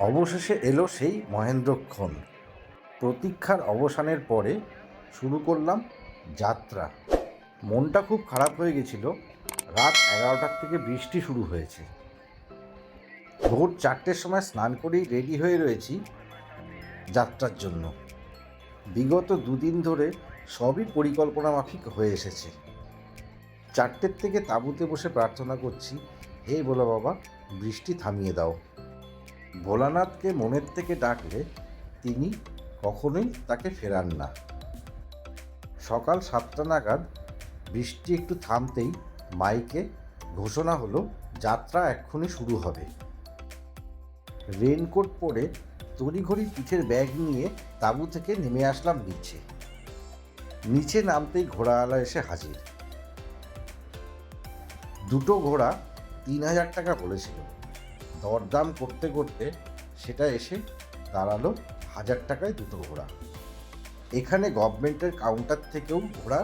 অবশেষে এলো সেই মহেন্দ্রক্ষণ। প্রতীক্ষার অবসানের পরে শুরু করলাম যাত্রা। মনটা খুব খারাপ হয়ে গেছিল। রাত 11টার থেকে বৃষ্টি শুরু হয়েছে। ভোর 4টের সময় স্নান করেই রেডি হয়ে রয়েছি যাত্রার জন্য। বিগত দুদিন ধরে সবই পরিকল্পনা মাফিক হয়ে এসেছে। 4টের থেকে তাঁবুতে বসে প্রার্থনা করছি, হে ভোলা বাবা, বৃষ্টি থামিয়ে দাও। ভোলানাথকে মনের থেকে ডাকলে তিনি কখনোই তাকে ফেরান না। সকাল 7টা নাগাদ বৃষ্টি একটু থামতেই মাইকে ঘোষণা হলো যাত্রা এক্ষুনি শুরু হবে। রেনকোট পরে তড়িঘড়ি পিঠের ব্যাগ নিয়ে তাঁবু থেকে নেমে আসলাম নিচে নামতেই ঘোড়াওয়ালা এসে হাজির। দুটো ঘোড়া 3000 টাকা বলেছিল। দরদাম করতে করতে সেটা এসে দাঁড়ালো 1000 টাকায় দুটো ঘোড়া। এখানে গভর্নমেন্টের কাউন্টার থেকেও ঘোড়া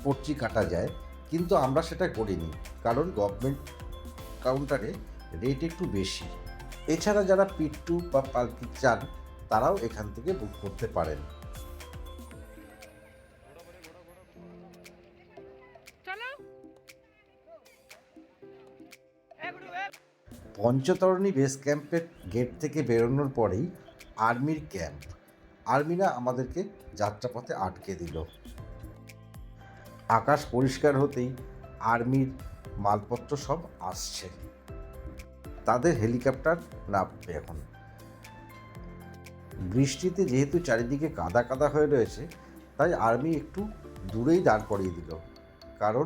পর্চি কাটা যায়, কিন্তু আমরা সেটা করিনি, কারণ গভর্নমেন্ট কাউন্টারে রেট একটু বেশি। এছাড়া যারা পিট্টু বা পালকি চান তারাও এখান থেকে বুক করতে পারেন। পঞ্চতরণী বেস ক্যাম্পের গেট থেকে বেরোনোর পরেই আর্মির ক্যাম্প। আর্মিরা আমাদেরকে যাত্রাপথে আটকে দিল। আকাশ পরিষ্কার হতেই আর্মির মালপত্র সব আসছে। তাদের হেলিকপ্টার নামবে এখন। বৃষ্টিতে যেহেতু চারিদিকে কাদা কাদা হয়ে রয়েছে, তাই আর্মি একটু দূরেই দাঁড় করিয়ে দিল, কারণ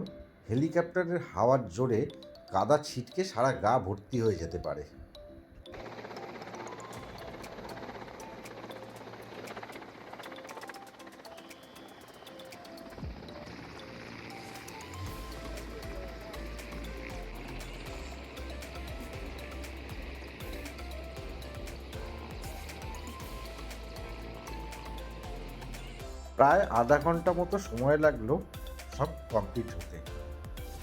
হেলিকপ্টারের হাওয়ার জোরে কাদা ছিটকে সারা গা ভর্তি হয়ে যেতে পারে। প্রায় আধা ঘন্টা মতো সময় লাগলো সব কমপ্লিট হতে।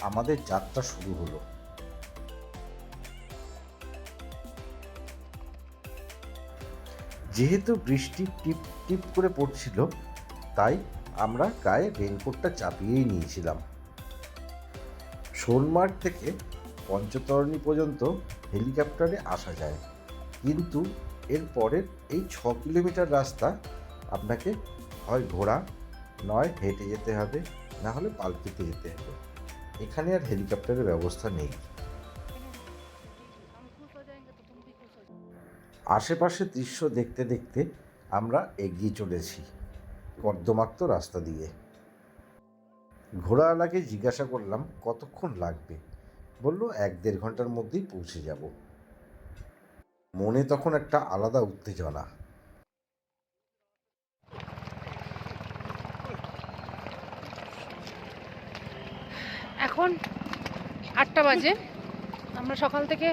আমাদের যাত্রা শুরু হলো। যেহেতু বৃষ্টি টিপ টিপ করে পড়ছিল, তাই আমরা গায়ে রেনকোটটা চাপিয়েই নিয়েছিলাম। সোনমার্গ থেকে পঞ্চতরণী পর্যন্ত হেলিকপ্টারে আসা যায়, কিন্তু এর পরের এই 6 কিলোমিটার রাস্তা আপনাকে হয় ঘোড়া নয় হেঁটে যেতে হবে, না হলে পালকিতে যেতে হবে। এখানে আর হেলিকপ্টারের ব্যবস্থা নেই। আশেপাশে দৃশ্য দেখতে দেখতে আমরা এগিয়ে চলেছি কর্দমাক্ত রাস্তা দিয়ে। ঘোড়াওয়ালাকে জিজ্ঞাসা করলাম কতক্ষণ লাগবে। বলল 1-1.5 ঘন্টার মধ্যেই পৌঁছে যাব। মনে তখন একটা আলাদা উত্তেজনা। এখন 8টা বাজে। আমরা সকাল থেকে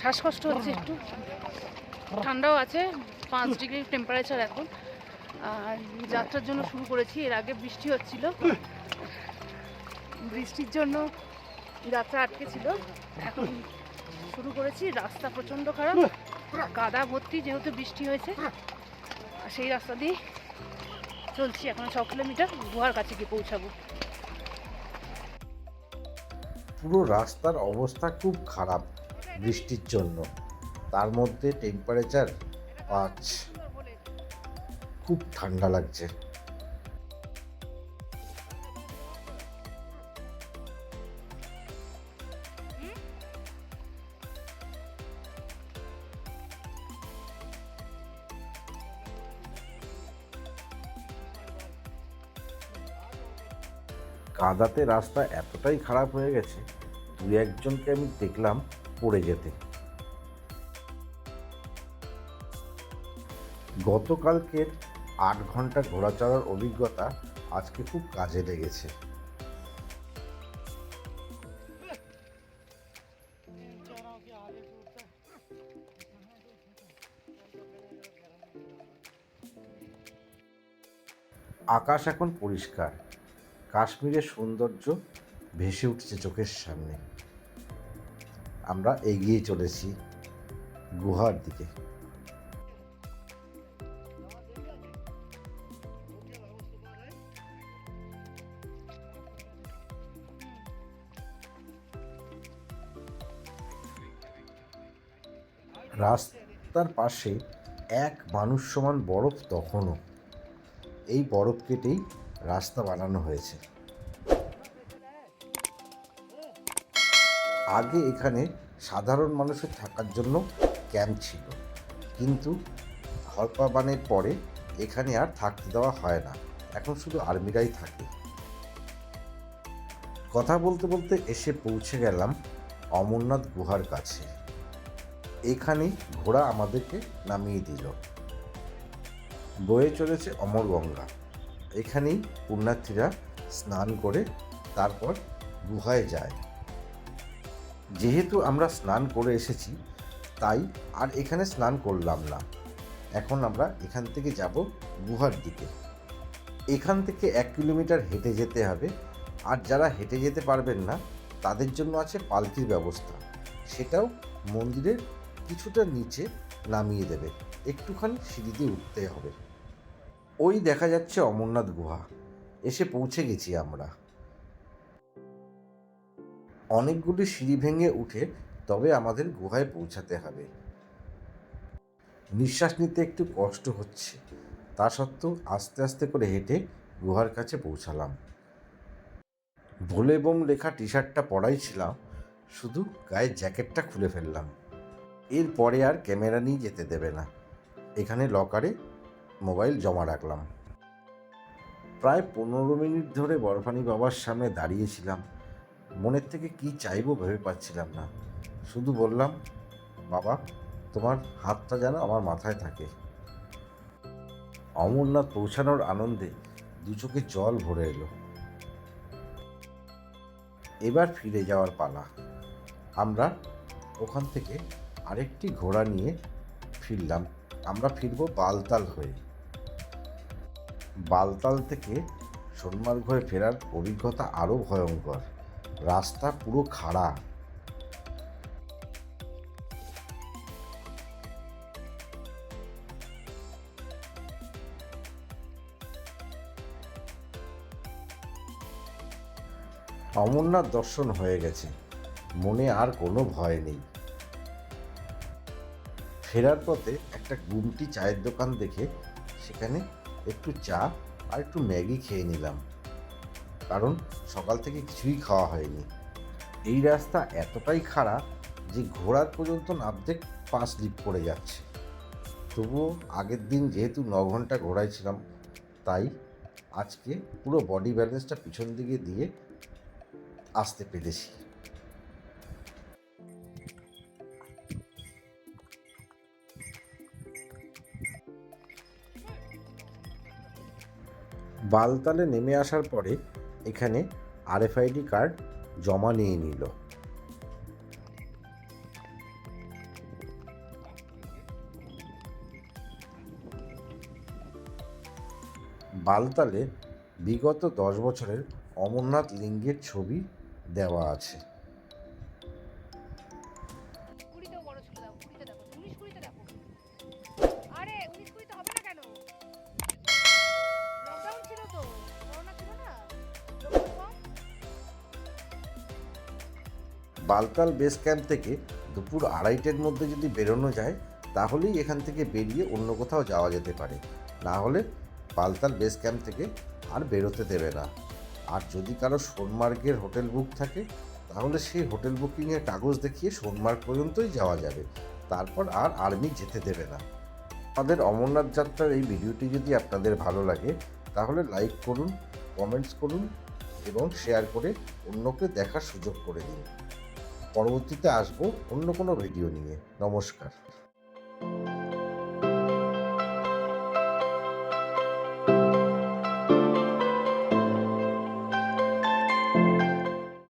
শ্বাসকষ্ট হচ্ছে, একটু ঠান্ডাও আছে, 5 ডিগ্রি টেম্পারেচার এখন। আর যাত্রার জন্য শুরু করেছি। এর আগে বৃষ্টি হচ্ছিল, বৃষ্টির জন্য যাত্রা আটকে ছিল। এখন শুরু করেছি। রাস্তা প্রচণ্ড খারাপ, কাদা ভর্তি, যেহেতু বৃষ্টি হয়েছে। সেই রাস্তা দিয়ে চলছি। এখন 6 কিলোমিটার, গুহার কাছে গিয়ে পৌঁছাবো। পুরো রাস্তার অবস্থা খুব খারাপ বৃষ্টির জন্য। তার মধ্যে টেম্পারেচার 5, খুব ঠান্ডা লাগছে। কাদাতে রাস্তা এতটাই খারাপ হয়ে গেছে, 2-1 জনকে আমি দেখলাম পড়ে যেতে। গতকালকের 8 ঘন্টা ঘোড়া চড়ার অভিজ্ঞতা আজকে খুব কাজে লেগেছে। আকাশ এখন পরিষ্কার। কাশ্মীরের সৌন্দর্য ভেসে উঠছে চোখের সামনে। আমরা এগিয়ে চলেছি। গুহার দিকে। রাস্তার পাশে এক মানুষ সমান বরফ তখনও। এই বরফ কেটেই রাস্তা বানানো হয়েছে। আগে এখানে সাধারণ মানুষের থাকার জন্য ক্যাম্প ছিল, কিন্তু হরপাবানের পরে এখানে আর থাকতে দেওয়া হয় না, এখন শুধু আর্মিরাই থাকে। কথা বলতে বলতে এসে পৌঁছে গেলাম অমরনাথ গুহার কাছে। এখানেই ঘোড়া আমাদেরকে নামিয়ে দিল। বয়ে চলেছে অমরগঙ্গা। এখানেই পুণ্যার্থীরা স্নান করে তারপর গুহায় যায়। যেহেতু আমরা স্নান করে এসেছি, তাই আর এখানে স্নান করলাম না। এখন আমরা এখান থেকে যাব গুহার দিকে। এখান থেকে 1 কিলোমিটার হেঁটে যেতে হবে। আর যারা হেঁটে যেতে পারবেন না, তাদের জন্য আছে পালকির ব্যবস্থা। সেটাও মন্দিরের কিছুটা নিচে নামিয়ে দেবে, একটুখানি সিঁড়ি দিয়ে উঠতে হবে। ওই দেখা যাচ্ছে অমরনাথ গুহা। এসে পৌঁছে গেছি আমরা। অনেকগুলি সিঁড়ি ভেঙে উঠে তবে আমাদের গুহায় পৌঁছাতে হবে। নিঃশ্বাস নিতে একটু কষ্ট হচ্ছে, তা সত্ত্বেও আস্তে আস্তে করে হেঁটে গুহার কাছে পৌঁছালাম। ভোলে বোম লেখা টি শার্টটা পরাই ছিলাম, শুধু গায়ের জ্যাকেটটা খুলে ফেললাম। এরপরে আর ক্যামেরা নিয়ে যেতে দেবে না। এখানে লকারে মোবাইল জমা রাখলাম। প্রায় 15 মিনিট ধরে বরফানি বাবার সামনে দাঁড়িয়েছিলাম। মনের থেকে কি চাইবো ভেবে পাচ্ছিলাম না। শুধু বললাম, বাবা, তোমার হাতটা যেন আমার মাথায় থাকে। অমরনাথ পৌঁছানোর আনন্দে দু চোখে জল ভরে এলো। এবার ফিরে যাওয়ার পালা। আমরা ওখান থেকে আরেকটি ঘোড়া নিয়ে ফিরলাম। আমরা ফিরব বালতাল হয়ে। বালতাল থেকে সোনমার্গ হয়ে ফেরার অভিজ্ঞতা আরও ভয়ঙ্কর। রাস্তা পুরো খাড়া। অমরনাথ দর্শন হয়ে গেছে, মনে আর কোনো ভয় নেই। ফেরার পথে একটা গুমটি চায়ের দোকান দেখে সেখানে একটু চা আর একটু ম্যাগি খেয়ে নিলাম, কারণ সকাল থেকে কিছুই খাওয়া হয়নি। এই রাস্তা এতটাই খাড়া যে ঘোড়ার পর্যন্ত নামতে পা স্লিপ করে যাচ্ছে। তবুও আগের দিন যেহেতু 9 ঘন্টা ঘোড়ায় ছিলাম, তাই আজকে পুরো বডি ব্যালেন্সটা পিছন দিকে দিয়ে আসতে পেরেছি। বালতালে নেমে আসার পরে এখানে RFID কার্ড জমা নিয়ে নিল। বালতালে বিগত 10 বছরের অমরনাথ লিঙ্গের ছবি দেওয়া আছে। বালতাল বেস ক্যাম্প থেকে দুপুর 2:30টার মধ্যে যদি বেরোনো যায়, তাহলেই এখান থেকে বেরিয়ে অন্য কোথাও যাওয়া যেতে পারে। না হলে বালতাল বেস ক্যাম্প থেকে আর বেরোতে দেবে না। আর যদি কারো সোনমার্গের হোটেল বুক থাকে, তাহলে সেই হোটেল বুকিংয়ের কাগজ দেখিয়ে সোনমার্গ পর্যন্তই যাওয়া যাবে, তারপর আর আর্মি যেতে দেবে না। আমাদের অমরনাথ যাত্রার এই ভিডিওটি যদি আপনাদের ভালো লাগে, তাহলে লাইক করুন, কমেন্টস করুন এবং শেয়ার করে অন্যকে দেখার সুযোগ করে দিন। পরবর্তীতে আসবো অন্য কোনো ভিডিও নিয়ে। নমস্কার।